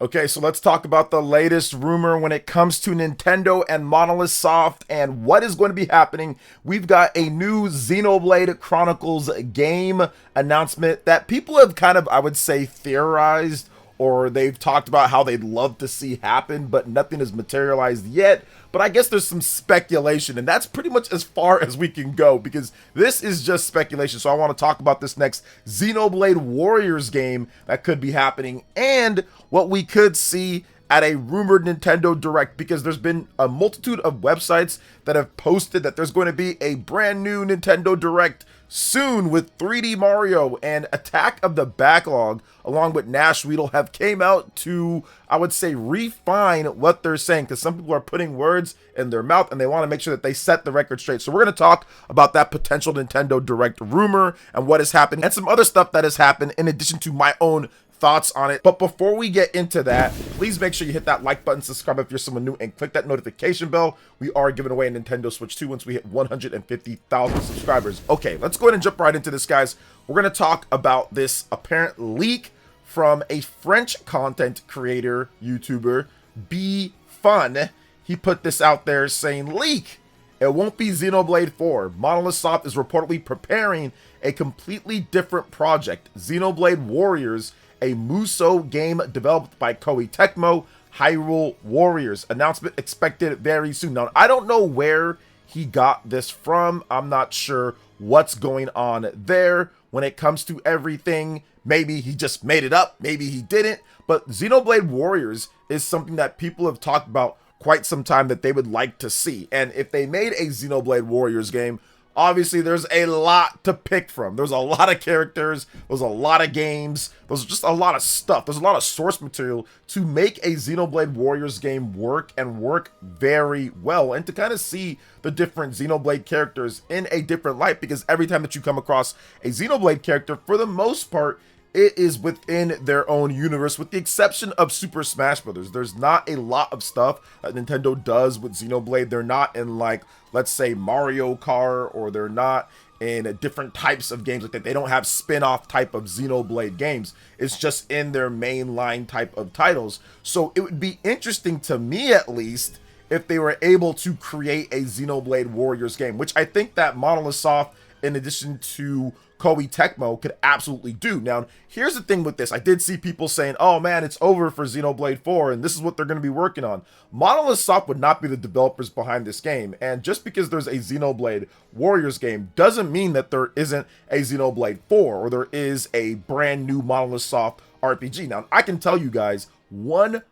Okay, so let's talk about the latest rumor when it comes to Nintendo and Monolith Soft and what is going to be happening. We've got a new Xenoblade Chronicles game announcement that people have kind of, I would say, theorized, or they've talked about how they'd love to see happen, but nothing has materialized yet. But I guess there's some speculation, and that's pretty much as far as we can go because this is just speculation. So I want to talk about this next Xenoblade Warriors game that could be happening and what we could see at a rumored Nintendo Direct, because there's been a multitude of websites that have posted that there's going to be a brand new Nintendo Direct soon with 3D Mario, and Attack of the Backlog along with Nash Weedle have came out to, I would say, refine what they're saying, because some people are putting words in their mouth and they want to make sure that they set the record straight. So we're going to talk about that potential Nintendo Direct rumor and what has happened and some other stuff that has happened in addition to my own thoughts on it. But before we get into that, please make sure you hit that like button, subscribe if you're someone new, and click that notification bell. We are giving away a Nintendo Switch 2 once we hit 150,000 subscribers. Okay, let's go ahead and jump right into this, guys. We're going to talk about this apparent leak from a French content creator, YouTuber, Be Fun. He put this out there saying, leak! It won't be Xenoblade 4. Monolith Soft is reportedly preparing a completely different project, Xenoblade Warriors, a Musou game developed by Koei Tecmo, Hyrule Warriors. Announcement expected very soon. Now, I don't know where he got this from. I'm not sure what's going on there when it comes to everything. Maybe he just made it up. Maybe he didn't. But Xenoblade Warriors is something that people have talked about quite some time that they would like to see. And if they made a Xenoblade Warriors game, obviously there's a lot to pick from. There's a lot of characters, there's a lot of games, there's just a lot of stuff. There's a lot of source material to make a Xenoblade Warriors game work and work very well, and to kind of see the different Xenoblade characters in a different light, because every time that you come across a Xenoblade character, for the most part, it is within their own universe, with the exception of Super Smash Bros. There's not a lot of stuff that Nintendo does with Xenoblade. They're not in, like, let's say Mario Kart, or they're not in different types of games like that. They don't have spin-off type of Xenoblade games. It's just in their mainline type of titles. So it would be interesting, to me at least, if they were able to create a Xenoblade Warriors game, which I think that Monolith Soft, in addition to Koei Tecmo, could absolutely do. Now, here's the thing with this. I did see people saying, oh man, it's over for Xenoblade 4, and this is what they're going to be working on. Monolith Soft would not be the developers behind this game, and just because there's a Xenoblade Warriors game doesn't mean that there isn't a Xenoblade 4, or there is a brand new Monolith Soft RPG. Now, I can tell you guys, 1000%,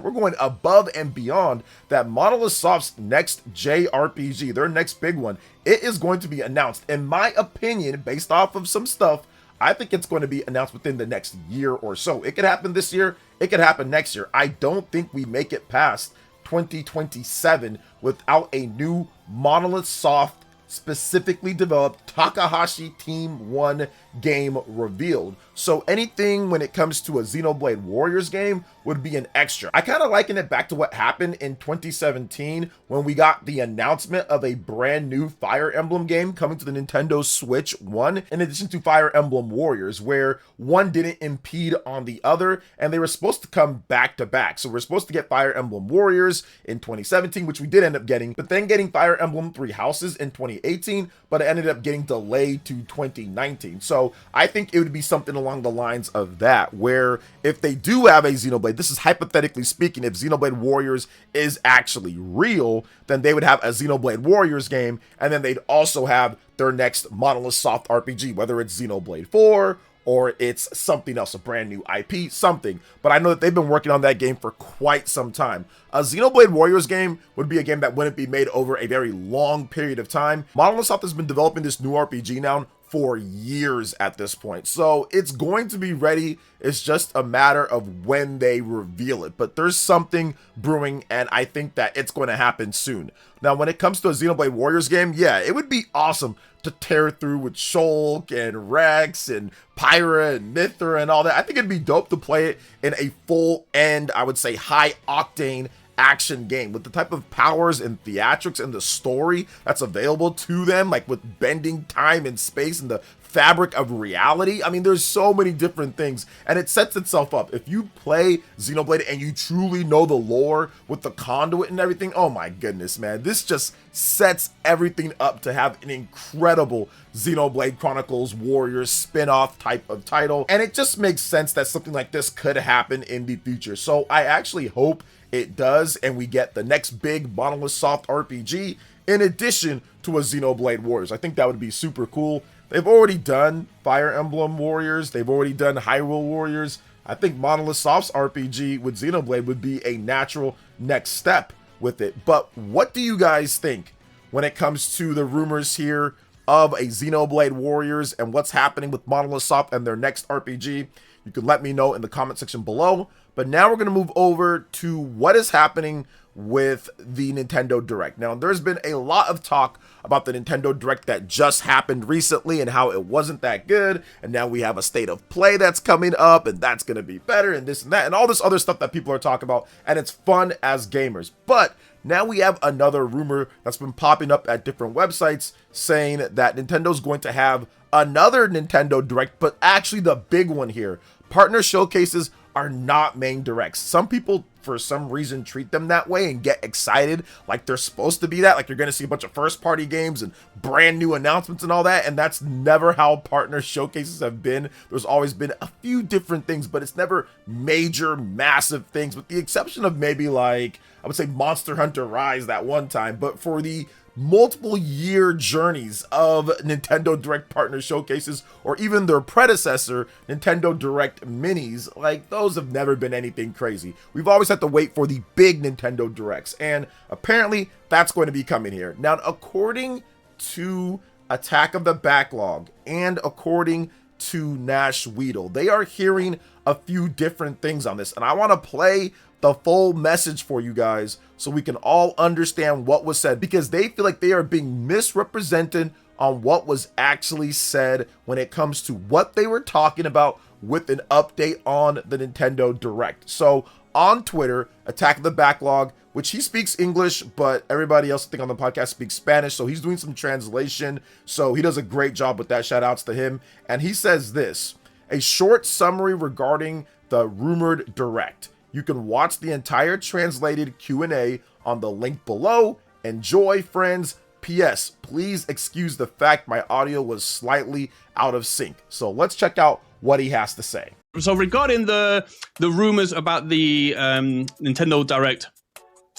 we're going above and beyond, that Monolith Soft's next JRPG, their next big one, it is going to be announced. In my opinion, based off of some stuff, I think it's going to be announced within the next year or so. It could happen this year, it could happen next year. I don't think we make it past 2027 without a new Monolith Soft specifically developed Takahashi Team 1 game revealed. So anything when it comes to a Xenoblade Warriors game would be an extra. I kind of liken it back to what happened in 2017 when we got the announcement of a brand new Fire Emblem game coming to the Nintendo Switch 1, in addition to Fire Emblem Warriors, where one didn't impede on the other, and they were supposed to come back to back. So we're supposed to get Fire Emblem Warriors in 2017, which we did end up getting, but then getting Fire Emblem Three Houses in 2018, but it ended up getting delayed to 2019. So I think it would be something along the lines of that, where if they do have a Xenoblade, this is hypothetically speaking, if Xenoblade Warriors is actually real, then they would have a Xenoblade Warriors game, and then they'd also have their next Monolith Soft RPG, whether it's Xenoblade 4 or it's something else, a brand new IP, something. But I know that they've been working on that game for quite some time. A Xenoblade Warriors game would be a game that wouldn't be made over a very long period of time. Monolith Soft has been developing this new RPG now for years at this point, so it's going to be ready. It's just a matter of when they reveal it, but there's something brewing, and I think that it's going to happen soon. Now, when it comes to a Xenoblade Warriors game, yeah, it would be awesome to tear through with Shulk and Rex and Pyra and Mithra and all that. I think it'd be dope to play it in a full end, I would say, high octane action game with the type of powers and theatrics and the story that's available to them, like with bending time and space and the fabric of reality. I mean, there's so many different things, and it sets itself up. If you play Xenoblade and you truly know the lore with the conduit and everything, oh my goodness, man, this just sets everything up to have an incredible Xenoblade Chronicles Warriors spin-off type of title, and it just makes sense that something like this could happen in the future. So I actually hope it does, and we get the next big Monolith Soft RPG in addition to a Xenoblade Warriors. I think that would be super cool. They've already done Fire Emblem Warriors. They've already done Hyrule Warriors. I think Monolith Soft's RPG with Xenoblade would be a natural next step with it. But what do you guys think when it comes to the rumors here of a Xenoblade Warriors and what's happening with Monolith Soft and their next RPG? You can let me know in the comment section below. But now we're going to move over to what is happening with the Nintendo Direct. Now, there's been a lot of talk about the Nintendo Direct that just happened recently and how it wasn't that good, and now we have a state of play that's coming up, and that's going to be better, and this and that, and all this other stuff that people are talking about, and it's fun as gamers. But now we have another rumor that's been popping up at different websites saying that Nintendo's going to have another Nintendo Direct, but actually the big one here. Partner showcases are not main directs. Some people, for some reason, treat them that way and get excited like they're supposed to be that, like you're going to see a bunch of first-party games and brand new announcements and all that, and that's never how partner showcases have been. There's always been a few different things, but it's never major, massive things, with the exception of maybe, like, I would say Monster Hunter Rise that one time. But for the multiple year journeys of Nintendo Direct partner showcases, or even their predecessor, Nintendo Direct Minis, like, those have never been anything crazy. We've always had to wait for the big Nintendo Directs, and apparently that's going to be coming here. Now, according to Attack of the Backlog and according to Nash Weedle, they are hearing a few different things on this, and I want to play the full message for you guys so we can all understand what was said, because they feel like they are being misrepresented on what was actually said when it comes to what they were talking about with an update on the Nintendo Direct. So on Twitter, Attack of the Backlog, which he speaks English, but everybody else I think on the podcast speaks Spanish, so he's doing some translation, so he does a great job with that. Shout outs to him. And he says this: a short summary regarding the rumored Direct. You can watch the entire translated Q&A on the link below. Enjoy, friends. P.S. Please excuse the fact my audio was slightly out of sync. So let's check out what he has to say. So regarding the rumors about the Nintendo Direct,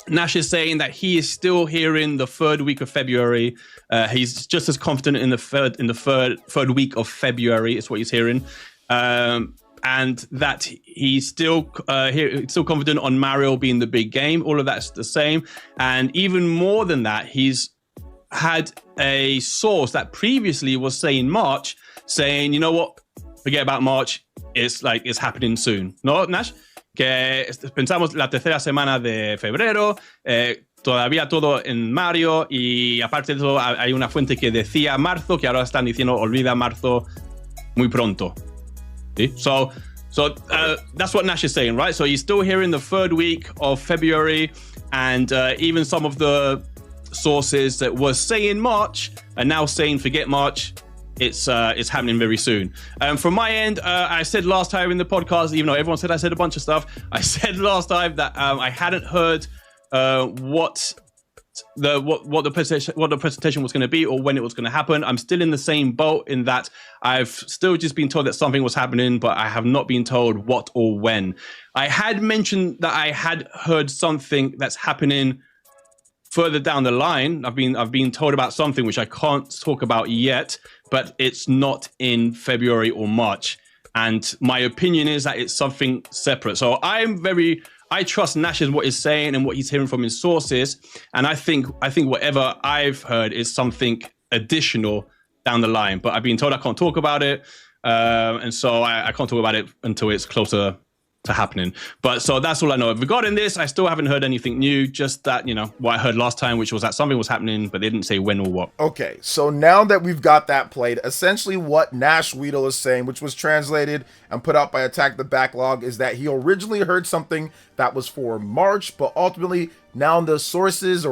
Nash is saying that he is still hearing the third week of February. He's just as confident in the third week of February is what he's hearing. And that he's still confident on Mario being the big game. All of that's the same. And even more than that, he's had a source that previously was saying March, saying, you know what, forget about March, it's happening soon. ¿No, Nash? Que pensamos la tercera semana de febrero, todavía todo en Mario, y aparte de todo hay una fuente que decía marzo, que ahora están diciendo olvida marzo muy pronto. So that's what Nash is saying, right? So you're still hearing the third week of February, and even some of the sources that were saying March are now saying forget March. It's happening very soon. From my end, I said last time in the podcast, even though everyone said I said a bunch of stuff, I said last time that I hadn't heard what the presentation was going to be or when it was going to happen. I'm still in the same boat in that I've still just been told that something was happening, but I have not been told what or when. I had mentioned that I had heard something that's happening further down the line. I've been told about something which I can't talk about yet, but it's not in February or March. And my opinion is that it's something separate. So I trust Nash in what he's saying and what he's hearing from his sources. And I think whatever I've heard is something additional down the line. But I've been told I can't talk about it. And so I can't talk about it until it's closer to happening. But so that's all I know. Regarding this, I still haven't heard anything new. Just that, what I heard last time, which was that something was happening, but they didn't say when or what. Okay, so now that we've got that played, essentially what Nash Weedle is saying, which was translated and put out by Attack the Backlog, is that he originally heard something that was for March, but ultimately now the source is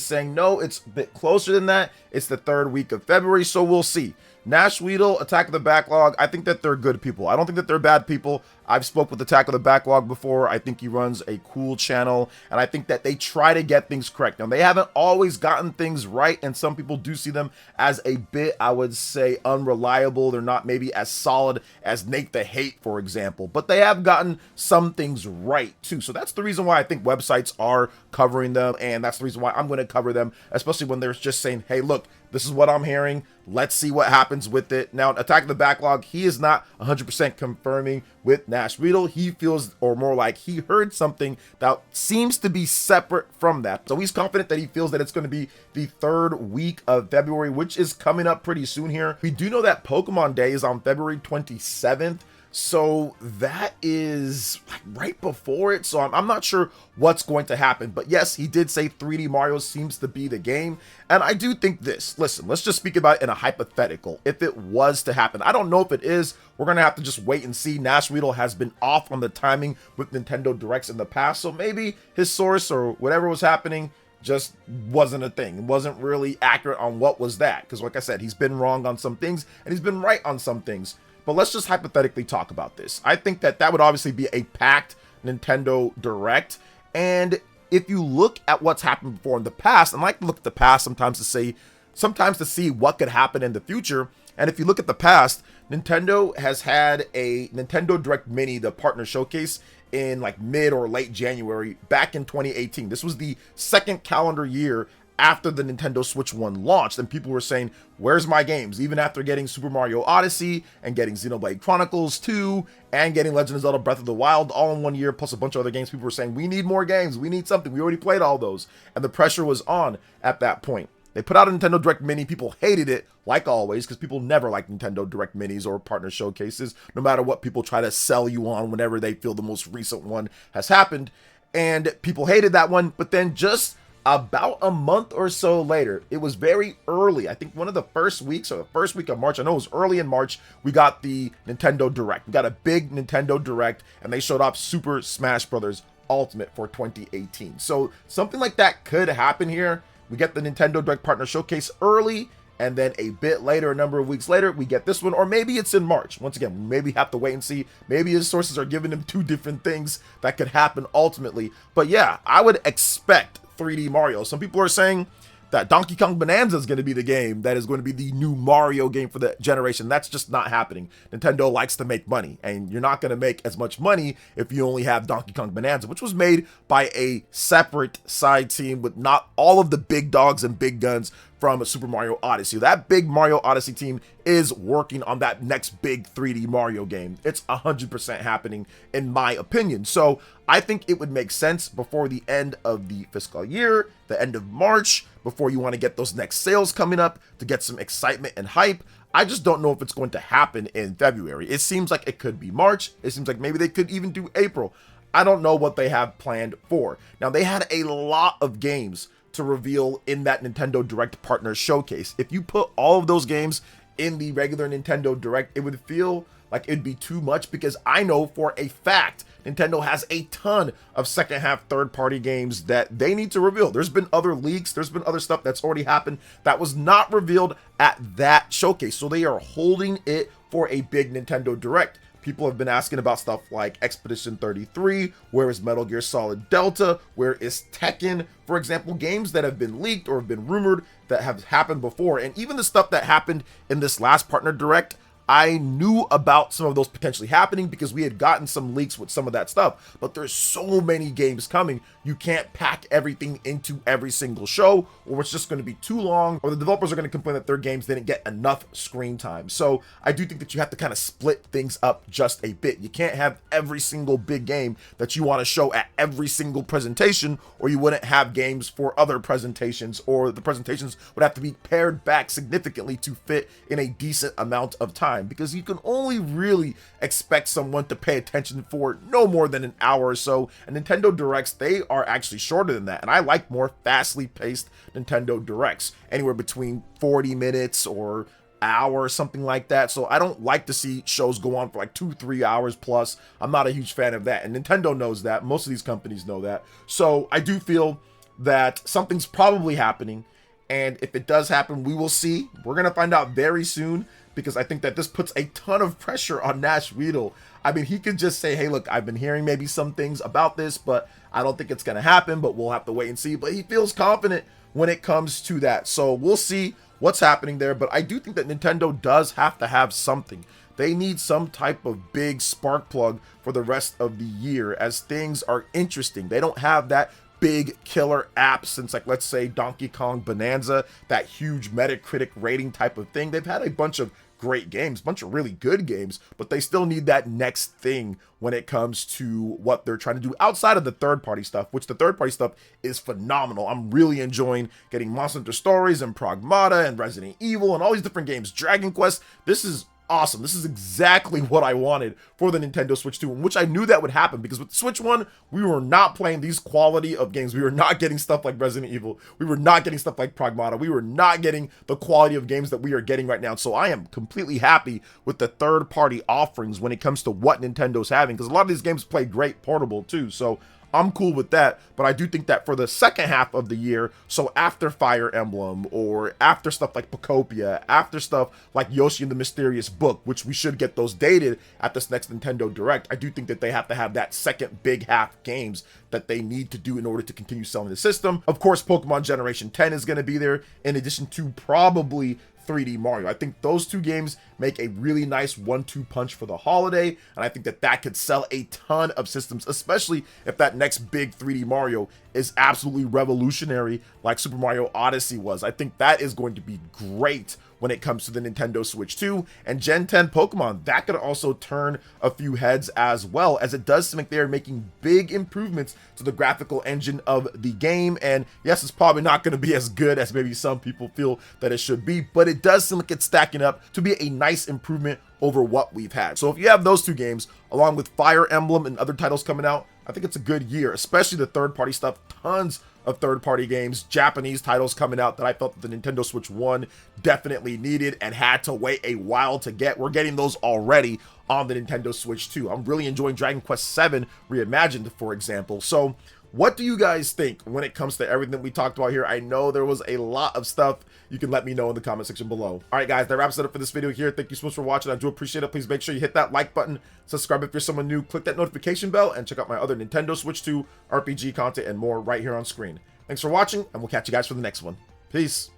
saying no, it's a bit closer than that. It's the third week of February, so we'll see. Nash Weedle, Attack of the Backlog, I think that they're good people. I don't think that they're bad people. I've spoke with Attack of the Backlog before. I think he runs a cool channel, and I think that they try to get things correct. Now, they haven't always gotten things right, and some people do see them as a bit, I would say, unreliable. They're not maybe as solid as Nate the Hate, for example, but they have gotten some things right, too. So that's the reason why I think websites are covering them, and that's the reason why I'm going to cover them, especially when they're just saying, hey, look, this is what I'm hearing. Let's see what happens with it. Now, Attack of the Backlog, he is not 100% confirming with Nash Weedle. He feels, or more like he heard something that seems to be separate from that. So he's confident that he feels that it's going to be the 3rd week of February, which is coming up pretty soon here. We do know that Pokemon Day is on February 27th. So that is like right before it. So I'm not sure what's going to happen. But yes, he did say 3D Mario seems to be the game. And I do think this. Listen, let's just speak about it in a hypothetical. If it was to happen, I don't know if it is. We're going to have to just wait and see. Nash Weedle has been off on the timing with Nintendo Directs in the past. So maybe his source or whatever was happening just wasn't a thing. It wasn't really accurate on what was that. Because like I said, he's been wrong on some things and he's been right on some things. But let's just hypothetically talk about this. I think that that would obviously be a packed Nintendo Direct. And if you look at what's happened before in the past, and I like to look at the past sometimes to see what could happen in the future. And if you look at the past, Nintendo has had a Nintendo Direct Mini, the partner showcase, in like mid or late January back in 2018. This was the 2nd calendar year after the Nintendo Switch 1 launched, and people were saying, where's my games? Even after getting Super Mario Odyssey and getting Xenoblade Chronicles 2 and getting Legend of Zelda Breath of the Wild all in 1 year, plus a bunch of other games, people were saying, we need more games, we need something, we already played all those. And the pressure was on at that point. They put out a Nintendo Direct Mini, people hated it, like always, because people never like Nintendo Direct Minis or partner showcases, no matter what people try to sell you on whenever they feel the most recent one has happened. And people hated that one, but then just about a month or so later, it was very early, I think one of the first weeks or the first week of March, I know it was early in March, we got the Nintendo Direct. We got a big Nintendo Direct, and they showed off Super Smash Bros. Ultimate for 2018. So something like that could happen here. We get the Nintendo Direct Partner Showcase early, and then a bit later, a number of weeks later, we get this one, or maybe it's in March. Once again, we maybe have to wait and see. Maybe his sources are giving him 2 different things that could happen ultimately. But yeah, I would expect 3D Mario. Some people are saying that Donkey Kong Bonanza is going to be the game that is going to be the new Mario game for the generation. That's just not happening. Nintendo likes to make money, and you're not going to make as much money if you only have Donkey Kong Bonanza, which was made by a separate side team with not all of the big dogs and big guns from Super Mario Odyssey. That big Mario Odyssey team is working on that next big 3D Mario game. It's 100% happening in my opinion. So I think it would make sense before the end of the fiscal year, the end of March, before you want to get those next sales coming up to get some excitement and hype. I just don't know if it's going to happen in February. It seems like it could be March. It seems like maybe they could even do April. I don't know what they have planned for. Now, they had a lot of games to reveal in that Nintendo Direct Partner Showcase. If you put all of those games in the regular Nintendo Direct, it would feel like it'd be too much, because I know for a fact Nintendo has a ton of second half third-party games that they need to reveal. There's been other leaks, there's been other stuff that's already happened that was not revealed at that showcase. So they are holding it for a big Nintendo Direct. People have been asking about stuff like Expedition 33, where is Metal Gear Solid Delta, where is Tekken, for example, games that have been leaked or have been rumored that have happened before. And even the stuff that happened in this last Partner Direct, I knew about some of those potentially happening because we had gotten some leaks with some of that stuff, but there's so many games coming, you can't pack everything into every single show, or it's just going to be too long, or the developers are going to complain that their games didn't get enough screen time. So I do think that you have to kind of split things up just a bit. You can't have every single big game that you want to show at every single presentation, or you wouldn't have games for other presentations, or the presentations would have to be pared back significantly to fit in a decent amount of time, because you can only really expect someone to pay attention for no more than an hour or so, and Nintendo Directs, they are actually shorter than that, and I like more fastly paced Nintendo Directs, anywhere between 40 minutes or hour or something like that. So I don't like to see shows go on for like 2-3 hours plus. I'm not a huge fan of that, and Nintendo knows that. Most of these companies know that. So I do feel that something's probably happening, and if it does happen, we will see. We're gonna find out very soon. because I think that this puts a ton of pressure on Nash Weedle. I mean, he could just say, hey, look, I've been hearing maybe some things about this, but I don't think it's going to happen, but we'll have to wait and see. But he feels confident when it comes to that. So we'll see what's happening there. But I do think that Nintendo does have to have something. They need some type of big spark plug for the rest of the year as things are interesting. They don't have that big killer app since, like, let's say Donkey Kong Bonanza, that huge Metacritic rating type of thing. They've had a bunch of great games, bunch of really good games, but they still need that next thing when it comes to what they're trying to do outside of the third-party stuff, which the third-party stuff is phenomenal. I'm really enjoying getting Monster Hunter Stories and Pragmata and Resident Evil and all these different games. Dragon Quest, this is awesome. This is exactly what I wanted for the Nintendo Switch 2, which I knew that would happen because with the Switch 1, we were not playing these quality of games. We were not getting stuff like Resident Evil. We were not getting stuff like Pragmata. We were not getting the quality of games that we are getting right now. So I am completely happy with the third-party offerings when it comes to what Nintendo's having, because a lot of these games play great portable too. So I'm cool with that, but I do think that for the second half of the year, so after Fire Emblem, or after stuff like Pocopia, after stuff like Yoshi and the Mysterious Book, which we should get those dated at this next Nintendo Direct, I do think that they have to have that second big half games that they need to do in order to continue selling the system. Of course, Pokemon Generation 10 is going to be there, in addition to probably 3D Mario. I think those two games make a really nice 1-2 punch for the holiday, and I think that that could sell a ton of systems, especially if that next big 3D Mario is absolutely revolutionary like Super Mario Odyssey was. I think that is going to be great when it comes to the Nintendo Switch 2 and Gen 10 Pokemon. That could also turn a few heads as well, as it does seem like they're making big improvements to the graphical engine of the game. And yes, it's probably not going to be as good as maybe some people feel that it should be, but it does seem like it's stacking up to be a nice improvement over what we've had. So if you have those two games, along with Fire Emblem and other titles coming out, I think it's a good year, especially the third-party stuff. Tons of third-party games, Japanese titles coming out that I felt that the Nintendo Switch 1 definitely needed and had to wait a while to get. We're getting those already on the Nintendo Switch 2. I'm really enjoying Dragon Quest VII Reimagined, for example. So what do you guys think when it comes to everything that we talked about here? I know there was a lot of stuff. You can let me know in the comment section below. All right, guys, that wraps it up for this video here. Thank you so much for watching. I do appreciate it. Please make sure you hit that like button, subscribe if you're someone new, click that notification bell, and check out my other Nintendo Switch 2 RPG content and more right here on screen. Thanks for watching, and we'll catch you guys for the next one. Peace.